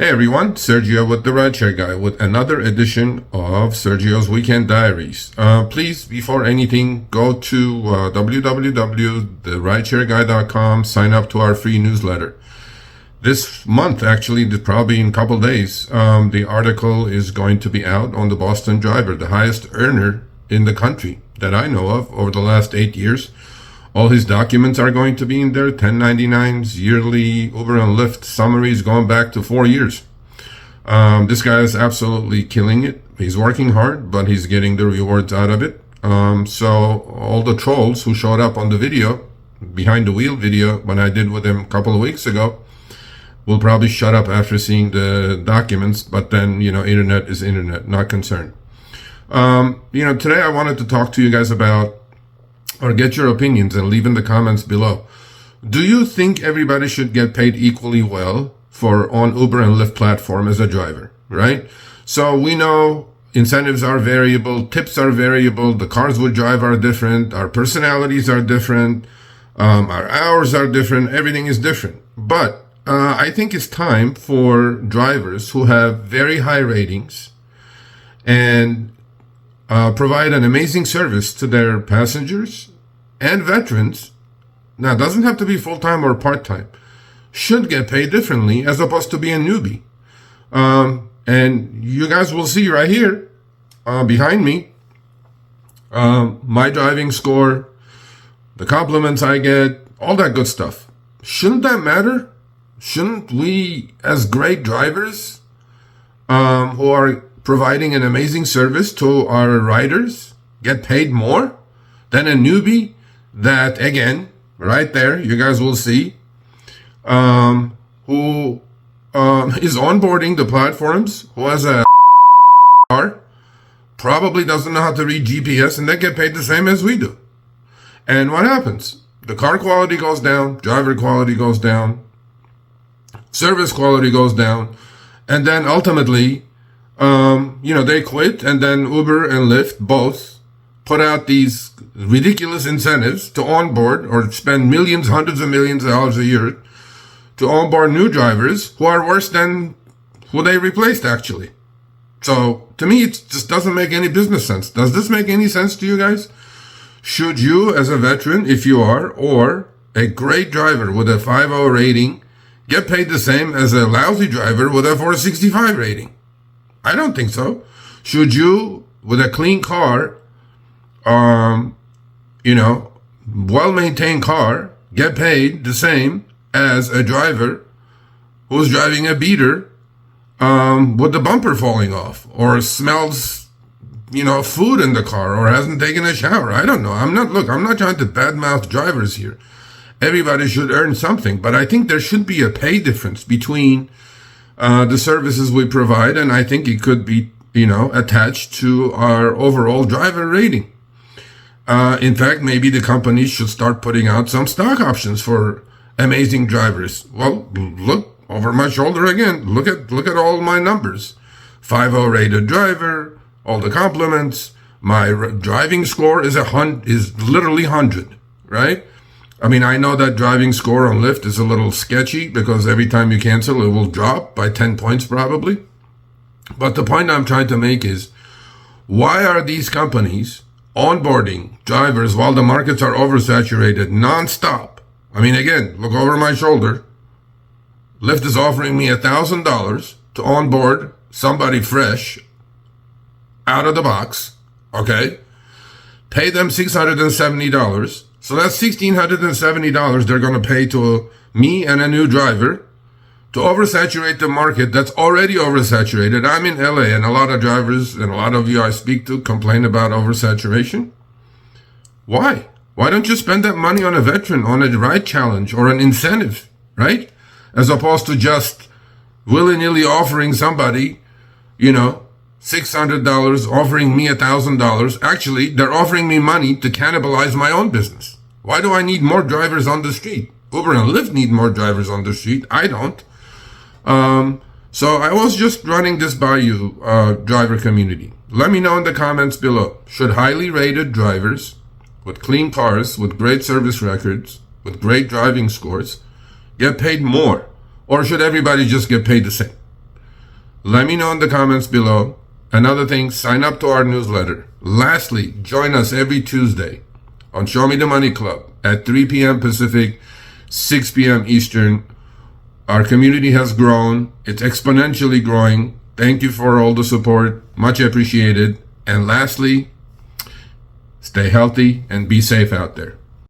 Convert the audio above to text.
Hey everyone, Sergio with the RideShare Guy with another edition of Sergio's Weekend Diaries. Please, before anything, go to www.therideshareguy.com, sign up to our free newsletter. This month, actually, probably in a couple days, the article is going to be out on the Boston driver, the highest earner in the country that I know of over the last 8 years. All his documents are going to be in there, 1099s, yearly Uber and Lyft summaries going back to 4 years. This guy is absolutely killing it. He's working hard, but he's getting the rewards out of it. So all the trolls who showed up on the video, behind the wheel video, when I did with him a couple of weeks ago, will probably shut up after seeing the documents. But then, internet is internet, not concerned. Today I wanted to talk to you guys about, or get your opinions and leave in the comments below. Do you think everybody should get paid equally well for on Uber and Lyft platform as a driver, right? So we know incentives are variable, tips are variable, the cars we drive are different, our personalities are different, our hours are different, everything is different. But I think it's time for drivers who have very high ratings and provide an amazing service to their passengers and veterans. Now, it doesn't have to be full-time or part-time. Should get paid differently as opposed to being a newbie. And you guys will see right here, behind me, my driving score, the compliments I get, all that good stuff. Shouldn't that matter? Shouldn't we, as great drivers, who are providing an amazing service to our riders, get paid more than a newbie that, again, right there, you guys will see, who is onboarding the platforms, who has a car, probably doesn't know how to read GPS, and they get paid the same as we do. And what happens? The car quality goes down, driver quality goes down, service quality goes down, and then ultimately, they quit, and then Uber and Lyft both put out these ridiculous incentives to onboard or spend millions, hundreds of millions of dollars a year to onboard new drivers who are worse than who they replaced, actually. So to me, it just doesn't make any business sense. Does this make any sense to you guys? Should you, as a veteran, if you are, or a great driver with a 5.0 rating, get paid the same as a lousy driver with a 465 rating? I don't think so. Should you, with a clean car, well-maintained car, get paid the same as a driver who's driving a beater with the bumper falling off, or smells, food in the car, or hasn't taken a shower? I don't know. I'm not trying to badmouth drivers here. Everybody should earn something, but I think there should be a pay difference between the services we provide, and I think it could be, attached to our overall driver rating. In fact, maybe the companies should start putting out some stock options for amazing drivers. Well, look over my shoulder again. Look at all my numbers. 5.0 rated driver, all the compliments. My driving score is literally 100, right? I mean, I know that driving score on Lyft is a little sketchy because every time you cancel, it will drop by 10 points probably. But the point I'm trying to make is, why are these companies onboarding drivers while the markets are oversaturated nonstop? I mean, again, look over my shoulder. Lyft is offering me $1,000 to onboard somebody fresh out of the box, okay? Pay them $670. So that's $1,670 they're going to pay to me and a new driver to oversaturate the market that's already oversaturated. I'm in LA, and a lot of drivers and a lot of you I speak to complain about oversaturation. Why? Why don't you spend that money on a veteran, on a ride challenge, or an incentive, right? As opposed to just willy-nilly offering somebody, $600, offering me $1,000. Actually, they're offering me money to cannibalize my own business. Why do I need more drivers on the street? Uber and Lyft need more drivers on the street. I don't. So I was just running this by you, driver community. Let me know in the comments below. Should highly rated drivers with clean cars, with great service records, with great driving scores, get paid more? Or should everybody just get paid the same? Let me know in the comments below. Another thing, sign up to our newsletter. Lastly, join us every Tuesday on Show Me the Money Club at 3 p.m. Pacific, 6 p.m. Eastern. Our community has grown. It's exponentially growing. Thank you for all the support. Much appreciated. And lastly, stay healthy and be safe out there.